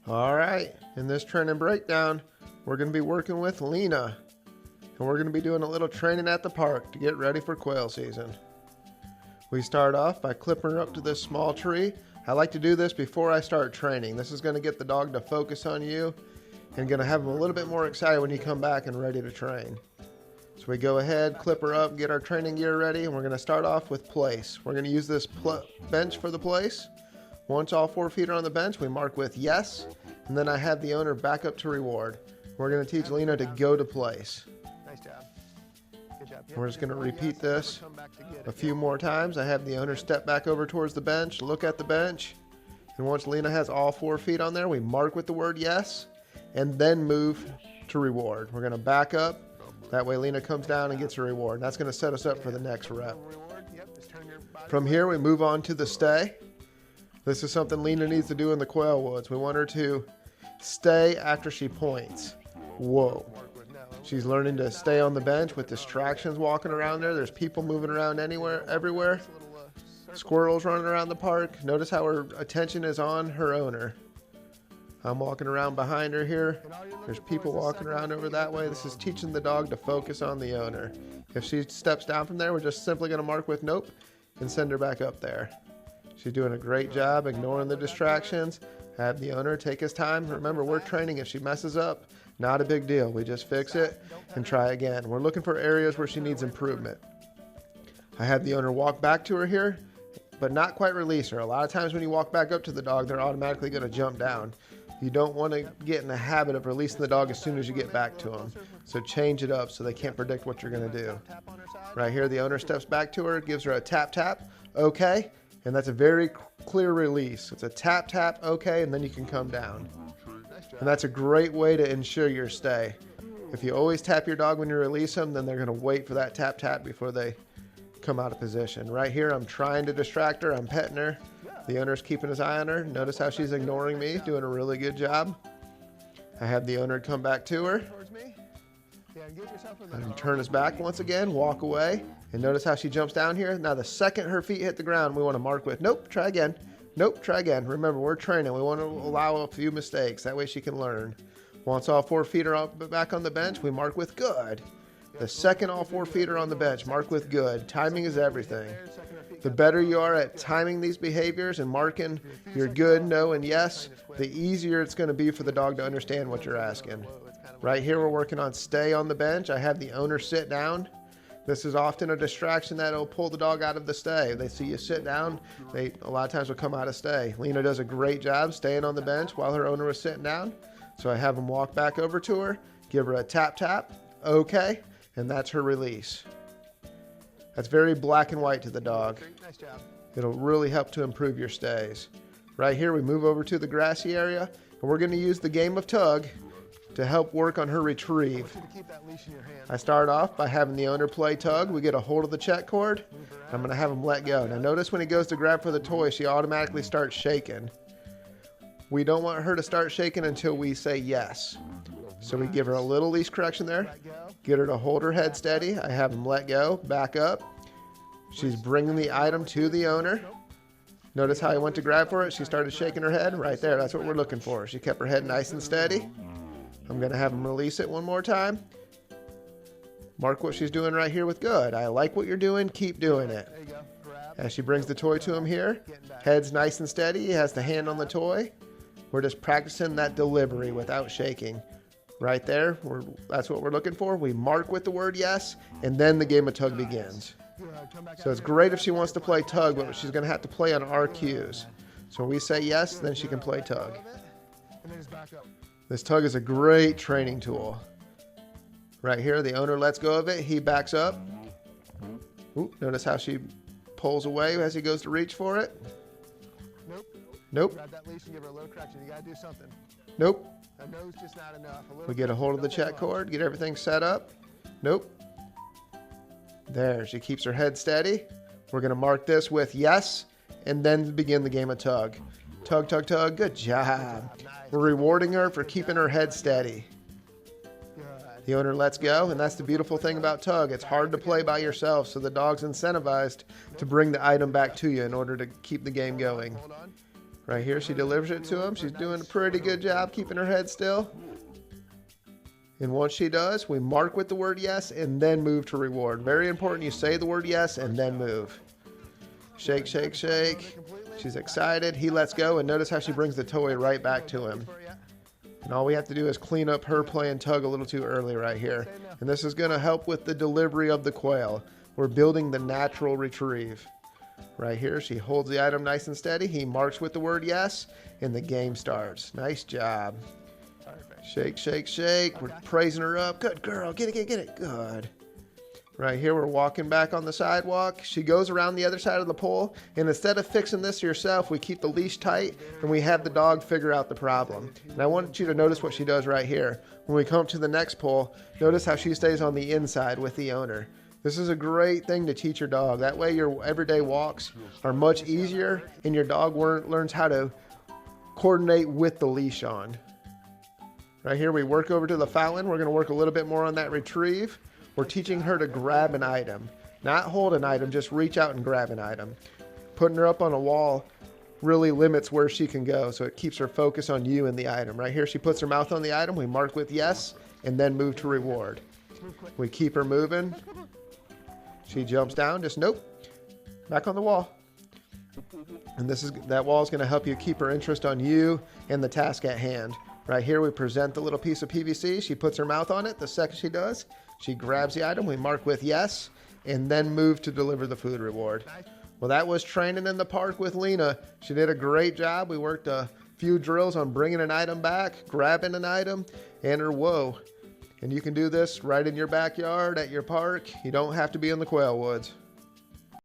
All right, in this training breakdown, we're going to be working with Lina. And we're going to be doing a little training at the park to get ready for quail season. We start off by clipping her up to this small tree. I like to do this before I start training. This is going to get the dog to focus on you and going to have him a little bit more excited when you come back and ready to train. So we go ahead, clip her up, get our training gear ready, and we're going to start off with place. We're going to use this bench for the place. Once all 4 feet are on the bench, we mark with yes, and then I have the owner back up to reward. We're going to teach Lina to go to place. Nice job. Good job. We're just going to repeat this a few more times. I have the owner step back over towards the bench, look at the bench, and once Lina has all 4 feet on there, we mark with the word yes, and then move to reward. We're going to back up. That way Lina comes down and gets a reward. That's going to set us up for the next rep. From here, we move on to the stay. This is something Lina needs to do in the quail woods. We want her to stay after she points. Whoa. She's learning to stay on the bench with distractions walking around there. There's people moving around everywhere. Squirrels running around the park. Notice how her attention is on her owner. I'm walking around behind her here. There's people walking around over that way. This is teaching the dog to focus on the owner. If she steps down from there, we're just simply going to mark with nope and send her back up there. She's doing a great job ignoring the distractions. Have the owner take his time. Remember, we're training. If she messes up, not a big deal. We just fix it and try again. We're looking for areas where she needs improvement. I have the owner walk back to her here, but not quite release her. A lot of times when you walk back up to the dog, they're automatically going to jump down. You don't want to get in the habit of releasing the dog as soon as you get back to them. So change it up so they can't predict what you're going to do. Right here, the owner steps back to her, gives her a tap, tap, okay. And that's a very clear release. It's a tap, tap, okay, and then you can come down. And that's a great way to ensure your stay. If you always tap your dog when you release them, then they're going to wait for that tap, tap before they come out of position. Right here, I'm trying to distract her. I'm petting her. The owner's keeping his eye on her. Notice how she's ignoring me, doing a really good job. I have the owner come back to her. And turn his back once again, walk away. And notice how she jumps down here. Now the second her feet hit the ground, we want to mark with nope, try again. Nope, try again. Remember, we're training. We want to allow a few mistakes. That way she can learn. Once all 4 feet are back on the bench, we mark with good. The second all 4 feet are on the bench, mark with good. Timing is everything. The better you are at timing these behaviors and marking your good, no, and yes, the easier it's going to be for the dog to understand what you're asking. Right here, we're working on stay on the bench. I have the owner sit down. This is often a distraction that will pull the dog out of the stay. They see you sit down, they a lot of times will come out of stay. Lina does a great job staying on the bench while her owner was sitting down. So I have him walk back over to her, give her a tap, tap, okay, and that's her release. That's very black and white to the dog. It'll really help to improve your stays. Right here, we move over to the grassy area, and we're going to use the game of tug to help work on her retrieve. I start off by having the owner play tug. We get a hold of the check cord. I'm going to have him let go. Now notice when he goes to grab for the toy, she automatically starts shaking. We don't want her to start shaking until we say yes. So we give her a little leash correction there. Get her to hold her head steady. I have him let go, back up. She's bringing the item to the owner. Notice how he went to grab for it. She started shaking her head right there. That's what we're looking for. She kept her head nice and steady. I'm going to have him release it one more time. Mark what she's doing right here with good. I like what you're doing. Keep doing it. As she brings the toy to him here, head's nice and steady. He has the hand on the toy. We're just practicing that delivery without shaking. Right there, that's what we're looking for. We mark with the word yes, and then the game of tug begins. So it's great if she wants to play tug, but she's going to have to play on our cues. So when we say yes, then she can play tug. This tug is a great training tool. Right here, the owner lets go of it. He backs up. Ooh, notice how she pulls away as he goes to reach for it. Nope. Grab that leash and give her a little correction. You got to do something. Nope. A no's just not enough. We get a hold of the check cord, get everything set up. Nope. There, she keeps her head steady. We're going to mark this with yes, and then begin the game of tug. Tug, tug, tug. Good job. We're rewarding her for keeping her head steady. The owner lets go, and that's the beautiful thing about tug. It's hard to play by yourself, so the dog's incentivized to bring the item back to you in order to keep the game going. Right here, she delivers it to him. She's doing a pretty good job keeping her head still. And once she does, we mark with the word yes and then move to reward. Very important, you say the word yes and then move. Shake, shake, shake. She's excited. He lets go, and notice how she brings the toy right back to him. And all we have to do is clean up her playing tug a little too early right here. And this is going to help with the delivery of the quail. We're building the natural retrieve. Right here, she holds the item nice and steady. He marks with the word yes, and the game starts. Nice job. Shake, shake, shake. We're praising her up. Good girl. Get it, get it, get it. Good. Right here, we're walking back on the sidewalk. She goes around the other side of the pole, and instead of fixing this yourself, we keep the leash tight, and we have the dog figure out the problem. And I want you to notice what she does right here. When we come up to the next pole, notice how she stays on the inside with the owner. This is a great thing to teach your dog. That way your everyday walks are much easier, and your dog learns how to coordinate with the leash on. Right here, we work over to the fountain. We're going to work a little bit more on that retrieve. We're teaching her to grab an item, not hold an item, just reach out and grab an item. Putting her up on a wall really limits where she can go, so it keeps her focus on you and the item. Right here, she puts her mouth on the item. We mark with yes, and then move to reward. We keep her moving. She jumps down, just nope, back on the wall. And that wall is going to help you keep her interest on you and the task at hand. Right here, we present the little piece of PVC. She puts her mouth on it. The second she does, she grabs the item. We mark with yes, and then move to deliver the food reward. Well, that was training in the park with Lina. She did a great job. We worked a few drills on bringing an item back, grabbing an item, and her whoa. And you can do this right in your backyard, at your park. You don't have to be in the quail woods.